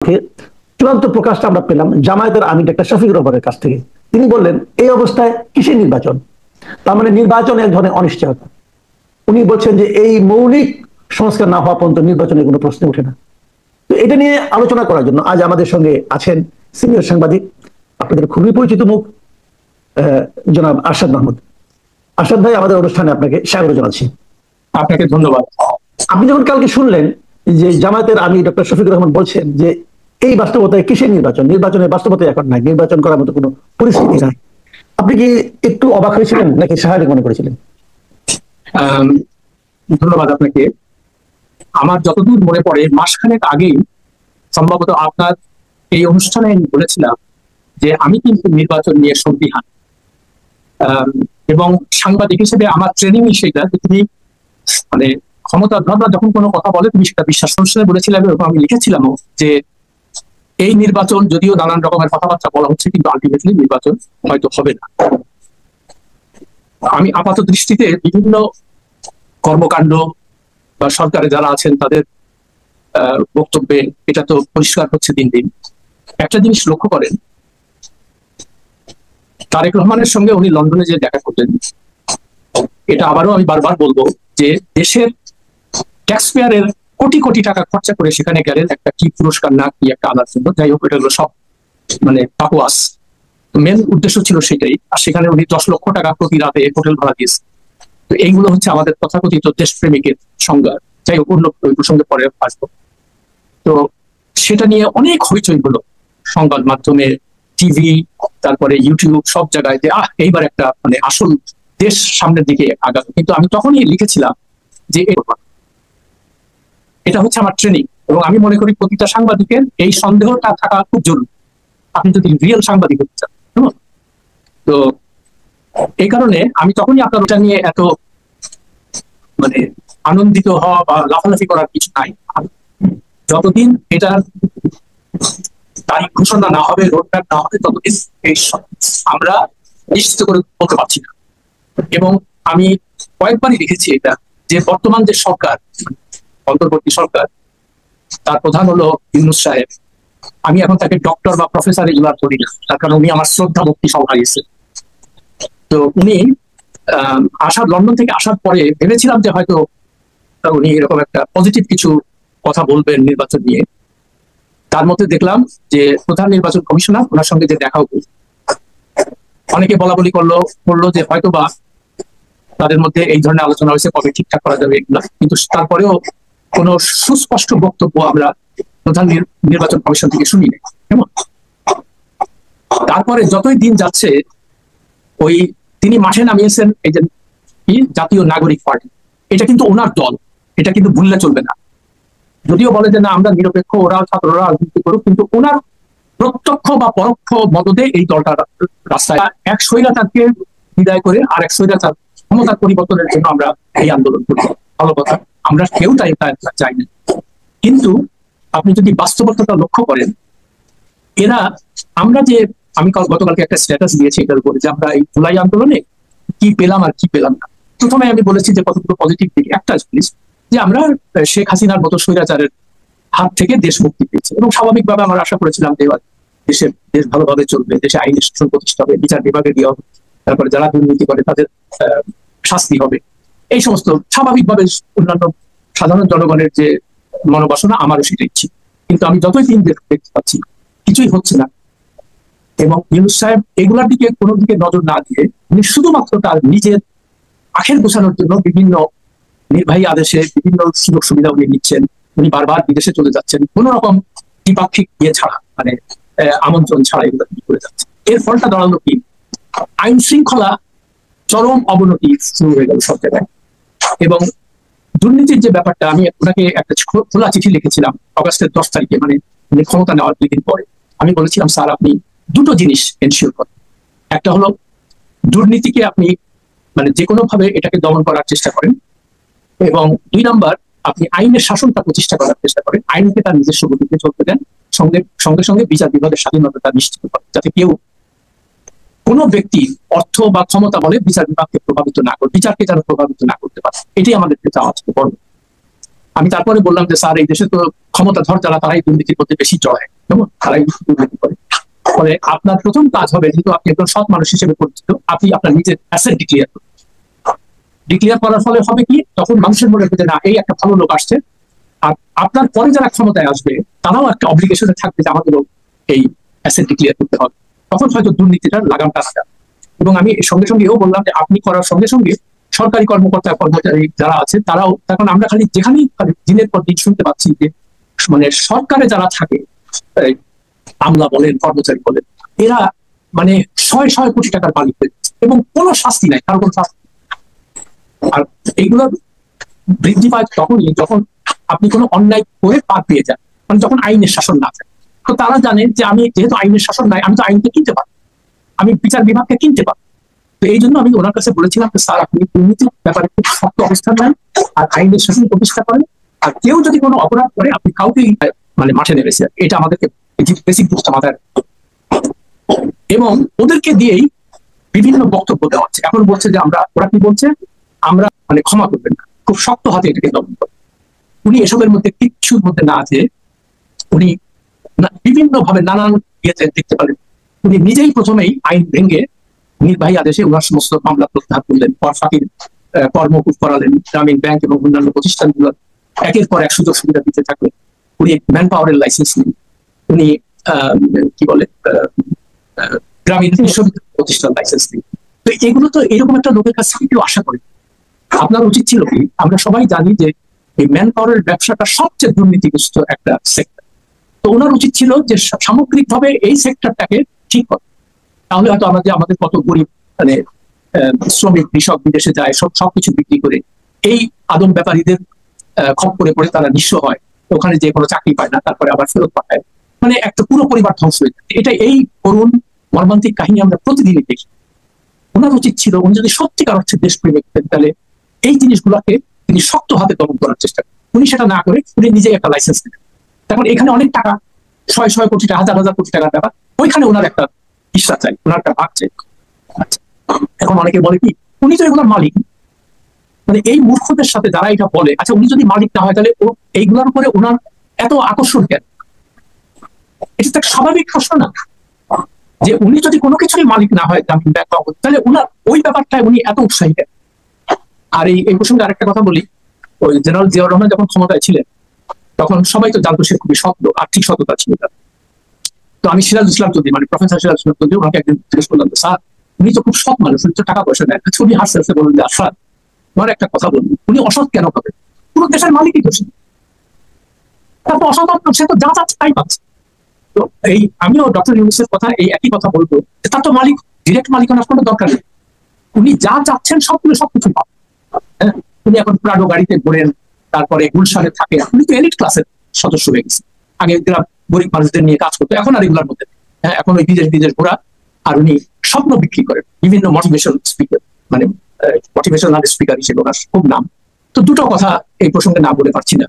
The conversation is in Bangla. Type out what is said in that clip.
চূড়ান্ত প্রকাশটা আমরা পেলাম জামায়াতের আমির ডাক্তার শফিকুর রহমানের কাছ থেকে। তিনি বললেন এই অবস্থায় কিসের নির্বাচন, তার মানে নির্বাচন এক ধরনের অনিশ্চয়তা। উনি বলছেন যে এই মৌলিক সংস্কার না হওয়া পর্যন্ত নির্বাচনের কোনো প্রশ্ন ওঠে না। তো এটা নিয়ে আলোচনা করার জন্য আজ আমাদের সঙ্গে আছেন সিনিয়র সাংবাদিক, আপনাদের খুবই পরিচিত মুখ, জনাব আরশাদ মাহমুদ। আরশাদ ভাই, আমাদের অনুষ্ঠানে আপনাকে স্বাগত জানাচ্ছি। আপনাকে ধন্যবাদ। আপনি যখন কালকে শুনলেন যে জামায়াতের আমির ডক্টর শফিকুর রহমান বলছেন যে এই বাস্তবতায় কিসের নির্বাচন, নির্বাচনের বাস্তবতায় এখন নাই, নির্বাচন করার মতো কোনো পরিস্থিতি নাই, আপনি কি একটু অবাক হয়েছিলেন নাকি স্বাভাবিক মনে করেছিলেন? ধন্যবাদ আপনাকে। আমার যতদূর মনে পড়ে মাসখানেক আগেই সম্ভবত আপনার এই অনুষ্ঠানে আমি বলেছিলাম যে আমি কিন্তু নির্বাচন নিয়ে সন্দিহান, এবং সাংবাদিক হিসেবে আমার ট্রেনিং সেটা যে তুমি মানে ক্ষমতাধররা যখন কোনো কথা বলে তুমি সেটা বিশ্বাস। অনুষ্ঠানে বলেছিলাম এবং আমি লিখেছিলাম যে এই নির্বাচন যদিও নানান রকমের কথাবার্তা বলা হচ্ছে কিন্তু আলটিমেটলি নির্বাচন হয়তো হবে না। আমি আপাত দৃষ্টিতে বিভিন্ন কর্মকাণ্ড বা সরকারে যারা আছেন তাদের বক্তব্যে এটা তো পরিষ্কার হচ্ছে দিন দিন। একটা জিনিস লক্ষ্য করেন, তারেক রহমানের সঙ্গে উনি লন্ডনে যে দেখা করলেন, এটা আবারও আমি বারবার বলবো যে দেশের ট্যাক্স পেয়ারের কোটি কোটি টাকা খরচা করে সেখানে গেলেন একটা কি পুরস্কার না কি একটা আনার জন্য। যাই হোক, এটা হলো সব মানে পাকুয়াস, মেন উদ্দেশ্য ছিল সেটাই। আর সেখানে উনি 10 লক্ষ টাকা প্রতি রাতে হোটেল ভাড়া দিয়েছে। তো এইগুলো হচ্ছে আমাদের তথাকথিত দেশপ্রেমিকের সংজ্ঞা। যাই হোক, অন্য প্রসঙ্গে পরে আসবো। তো সেটা নিয়ে অনেক হইচই হলো সংবাদ মাধ্যমে, টিভি, তারপরে ইউটিউব, সব জায়গায় যে এইবার একটা মানে আসল দেশ সামনের দিকে আগাবে। কিন্তু আমি তখনই লিখেছিলাম যে এটা হচ্ছে আমার ট্রেনিং, এবং আমি মনে করি প্রতিটা সাংবাদিকের এই সন্দেহটা থাকা খুব জরুরি আপনি যদি রিয়েল সাংবাদিক হতে চান। তো এই কারণে আমি তখনই আপনার ওটা নিয়ে এত মানে আনন্দিত হওয়া বা লাফালাফি করার কিছু নাই। যতদিন এটার তারিখ ঘোষণা না হবে, রোডম্যাপ না হবে, ততদিন আমরা নিশ্চিত করে বলতে পারছি না। এবং আমি কয়েকবারই লিখেছি এটা যে বর্তমান যে সরকার, অন্তর্বর্তী সরকার, তার প্রধান হলো ইউনূস সাহেব। আমি এখন তাকে ডক্টর বা প্রফেসর এগুলো করি না, তার কারণ উনি আমার শ্রদ্ধা ভক্তি সব হারিয়েছে। তো উনি লন্ডন থেকে আসার পরে ভেবেছিলাম যে হয়তো উনি এরকম একটা পজিটিভ কিছু কথা বলবেন নির্বাচন নিয়ে। তার মধ্যে দেখলাম যে প্রধান নির্বাচন কমিশনার, ওনার সঙ্গে যে দেখা হলো, অনেকে বলা বলি করলো যে হয়তো বা তাদের মধ্যে এই ধরনের আলোচনা হয়েছে, কবে ঠিকঠাক করা যাবে এগুলা। কিন্তু তারপরেও কোনো সুস্পষ্ট বক্তব্য আমরা প্রধান নির্বাচন কমিশন থেকে শুনি নাই। তারপরে যতই দিন যাচ্ছে, ওই তিনি মাঠে নামিয়েছেন এই যে জাতীয় নাগরিক পার্টি, এটা কিন্তু ওনার দল, এটা কিন্তু ভুললে চলবে না। যদিও বলে যে না আমরা নিরপেক্ষ, ওরা ছাত্ররা রাজনীতি করুক, কিন্তু ওনার প্রত্যক্ষ বা পরোক্ষ মদদে এই দলটা রাস্তায় এক স্বৈরাচারকে বিদায় করে আর এক স্বৈরাচার ক্ষমতার পরিবর্তনের জন্য আমরা এই আন্দোলন করি। ভালো কথা, আমরা কেউ চাই না। কিন্তু আপনি যদি বাস্তবতাটা লক্ষ্য করেন, এরা আমরা যে আমি গতকালকে একটা স্ট্যাটাস দিয়েছি এটার উপরে যে আমরা এই জুলাই আন্দোলনে কি পেলাম আর কি পেলাম না। প্রথমে আমি বলেছি যে কতগুলো পজিটিভ দিক। একটা জিনিস যে আমরা শেখ হাসিনার মতো স্বৈরাচারের হাত থেকে দেশ মুক্তি পেয়েছে, এবং স্বাভাবিকভাবে আমরা আশা করেছিলাম যে দেশ ভালোভাবে চলবে, দেশে আইন শাসন প্রতিষ্ঠা হবে, বিচার বিভাগে দেওয়া হবে, তারপরে যারা দুর্নীতি করে তাদের শাস্তি হবে, এই সমস্ত স্বাভাবিকভাবে অন্যান্য সাধারণ জনগণের যে মনোবাসনা, আমারও সেটা ইচ্ছে। কিন্তু আমি যতই দিন দেখতে পাচ্ছি কিছুই হচ্ছে না। এবং ইউনূস সাহেব এগুলার দিকে কোনো দিকে নজর না দিয়ে উনি শুধুমাত্র তার নিজের আখের গোছানোর জন্য বিভিন্ন নির্বাহী আদেশে বিভিন্ন সুযোগ সুবিধা উনি নিচ্ছেন। উনি বারবার বিদেশে চলে যাচ্ছেন কোন রকম দ্বিপাক্ষিক ইয়ে ছাড়া, মানে আমন্ত্রণ ছাড়া এগুলো করে যাচ্ছে। এর ফলটা দাঁড়ালো কি, আইন শৃঙ্খলা চরম অবনতি শুরু হয়ে গেল সব জায়গায়। এবং দুর্নীতির যে ব্যাপারটা, আমি ওনাকে একটা খোলা চিঠি লিখেছিলাম অগাস্টের 10 তারিখে, মানে ক্ষমতা নেওয়ার 2 দিন পরে। আমি বলেছিলাম স্যার আপনি দুটো জিনিস এনশিওর করেন। একটা হলো দুর্নীতিকে আপনি মানে যে কোনো ভাবে এটাকে দমন করার চেষ্টা করেন, এবং 2 নাম্বার আপনি আইনের শাসনটা প্রতিষ্ঠা করার চেষ্টা করেন, আইনকে তার নিজস্ব গতিতে চলতে দেন, সঙ্গে সঙ্গে বিচার বিভাগের স্বাধীনতা নিশ্চিত করেন, যাতে কেউ কোনো ব্যক্তি অর্থ বা ক্ষমতা বলে বিচার বিভাগকে প্রভাবিত না করে, বিচারকে যেন প্রভাবিত না করতে পারে। এটাই আমাদেরকে চাওয়া ছিল বড়। আমি তারপরে বললাম যে স্যার এই দেশে তো ক্ষমতাধর যারা তারাই দুর্নীতির মধ্যে বেশি জড়ায়, কেমন তারাই দুর্নীতি করে। ফলে আপনার প্রথম কাজ হবে, যেহেতু আপনি একজন সৎ মানুষ হিসেবে পরিচিত, আপনি আপনার নিজের অ্যাসেট ডিক্লেয়ার করার ফলে হবে কি, তখন মানুষের মনে হবে যে না, এই একটা ভালো লোক আসছে। আর আপনার পরে যারা ক্ষমতায় আসবে তারাও একটা অব্লিগেশনে থাকবে যে আমাদেরও এই অ্যাসেট ডিক্লেয়ার করতে হবে। তখন হয়তো দুর্নীতিটার লাগামটা আসবে। এবং আমি সঙ্গে সঙ্গে এও বললাম যে আপনি করার সঙ্গে সঙ্গে সরকারি কর্মকর্তা কর্মচারী যারা আছে তারাও, তখন আমরা খালি যেখানেই দিনের পর দিন শুনতে পাচ্ছি যে মানে সরকারে যারা থাকে, আমলা বলেন কর্মচারী বলেন, এরা মানে শয় শয় কোটি টাকার মালিক হয়েছে এবং কোনো শাস্তি নাই, কারো কোনো শাস্তি। আর এইগুলো বৃদ্ধি পায় তখনই যখন আপনি কোনো অন্যায় করে পার পেয়ে যান, মানে যখন আইনের শাসন না থাকে। তো তারা জানে যে আমি যেহেতু আইনের শাসন নাই, আমি তো আইনকে কিনতে পারি, আমি বিচার বিভাগকে কিনতে পারি। তো এই জন্য আমি ওনার কাছে বলেছিলাম যে স্যার, আপনি দুর্নীতির ব্যাপারে খুব শক্ত অবস্থান নেন আর আইনের শাসন প্রতিষ্ঠা করেন, আর কেউ যদি কোনো অপরাধ করে আপনি কাউকেই মানে মাঠে নেমেছে, এটা আমাদেরকে বেসিক বুঝতে মাথায়। এবং ওদেরকে দিয়েই বিভিন্ন বক্তব্য দেওয়া হচ্ছে। এখন বলছে যে ওরা কি বলছে, আমরা মানে ক্ষমা করবেন না, খুব শক্ত হাতে এটাকে দমন করেন। উনি এসবের মধ্যে কিচ্ছুর মধ্যে না আছে, উনি বিভিন্ন ভাবে নানান ইয়েতে দেখতে পারেন। উনি নিজেই প্রথমেই আইন ভেঙে নির্বাহী আদেশে ওনার সমস্ত মামলা প্রত্যাহার করলেন, কর ফাঁকির কর মওকুফ করালেন, গ্রামীণ ব্যাংক এবং অন্যান্য প্রতিষ্ঠানগুলো একের পর এক সুযোগ সুবিধা দিতে থাকলেন। উনি ম্যান পাওয়ারের লাইসেন্স নেন, উনি কি বলে গ্রামীণ বিশ্ববিদ্যালয় প্রতিষ্ঠান লাইসেন্স নেন। তো এগুলো তো এরকম একটা লোকের কাছ থেকে কেউ আশা করে। আপনার উচিত ছিল কি, আমরা সবাই জানি যে এই ম্যান পাওয়ারের ব্যবসাটা সবচেয়ে দুর্নীতিগ্রস্ত একটা সেক্টর। তো ওনার উচিত ছিল যে সামগ্রিকভাবে এই সেক্টরটাকে ঠিক করা। তাহলে হয়তো আমাদের কত গরিব মানে শ্রমিক কৃষক বিদেশে যায়, সবকিছু বিক্রি করে এই আদম ব্যাপারীদের খপ্পরে পড়ে তারা নিঃস্ব হয়, ওখানে যে কোনো চাকরি পায় না, তারপরে আবার ফেরত পাঠায়, মানে একটা পুরো পরিবার ধ্বংস হয়ে যায়। এটা এই করুণ মর্মান্তিক কাহিনী আমরা প্রতিদিনই দেখি। ওনার উচিত ছিল, উনি যদি সত্যিকার অর্থে দেশপ্রেমিক তাহলে এই জিনিসগুলোকে তিনি শক্ত হাতে দমন করার চেষ্টা করেন। উনি সেটা না করে উনি নিজেই একটা লাইসেন্স নেন। এখন এখানে অনেক টাকা, শয় শয় কোটি টাকা, হাজার হাজার কোটি টাকার ব্যাপার, ওইখানে ওনার একটা হিস্সা চাই, ওনার একটা ভাগ চাই। এখন অনেকে বলে কি, উনি তো এগুলোর মালিক। মানে এই মূর্খদের সাথে যারা এটা বলে, আচ্ছা উনি যদি মালিক না হয় তাহলে এইগুলোর উপরে ওনার এত আকর্ষণ কেন? এটা তো একটা স্বাভাবিক প্রশ্ন না, যে উনি যদি কোনো কিছুরই মালিক না হয় গ্রামীণ ব্যাংক, তাহলে ওনার ওই ব্যাপারটায় উনি এত উৎসাহী কেন? আর এই প্রসঙ্গে আরেকটা কথা বলি, ওই জেনারেল জিয়াউর রহমান যখন ক্ষমতায় ছিলেন তখন সবাই তো জানতো সে খুবই সৎ লোক, আর্থিক সততা ছিল তার। তো আমি সিরাজ ইসলাম চৌধুরী, মানে প্রফেসর সিরাজ ইসলাম চৌধুরী, ওনাকে একদিন জিজ্ঞেস করলাম, স্যার উনি তো খুব সৎ মানুষ, উনি তো টাকা পয়সা নেয়। উনি হাসতে হাসতে বললেন যে স্যার আমার একটা কথা বলুন, উনি অসৎ কেন হবে? পুরো দেশের মালিকই দোষী, তারপর অসৎ সে তো যা চাচ্ছে তাই পাচ্ছে। তো আমিও ডক্টর ইউনূসের কথা এই একই কথা বলবো, তার তো মালিক, ডিরেক্ট মালিকানার কোনো দরকার নেই, উনি যা চাচ্ছেন সবকিছু পাবেন। হ্যাঁ, উনি এখন প্রাডো গাড়িতে ঘোরেন, তারপরে গুলশানে থাকে, উনি তো এলিট ক্লাসের সদস্য হয়ে গেছে। আগে গরিব মানুষদের নিয়ে কাজ করতো, এখন আর এগুলোর মধ্যে। হ্যাঁ, এখন ওই বিদেশ ঘোরা, আর উনি স্বপ্ন বিক্রি করেন বিভিন্ন মোটিভেশন স্পিকার, মানে মোটিভেশনাল স্পিকার হিসেবে ওনার খুব নাম। তো দুটো কথা এই প্রসঙ্গে না বলে পারছি না।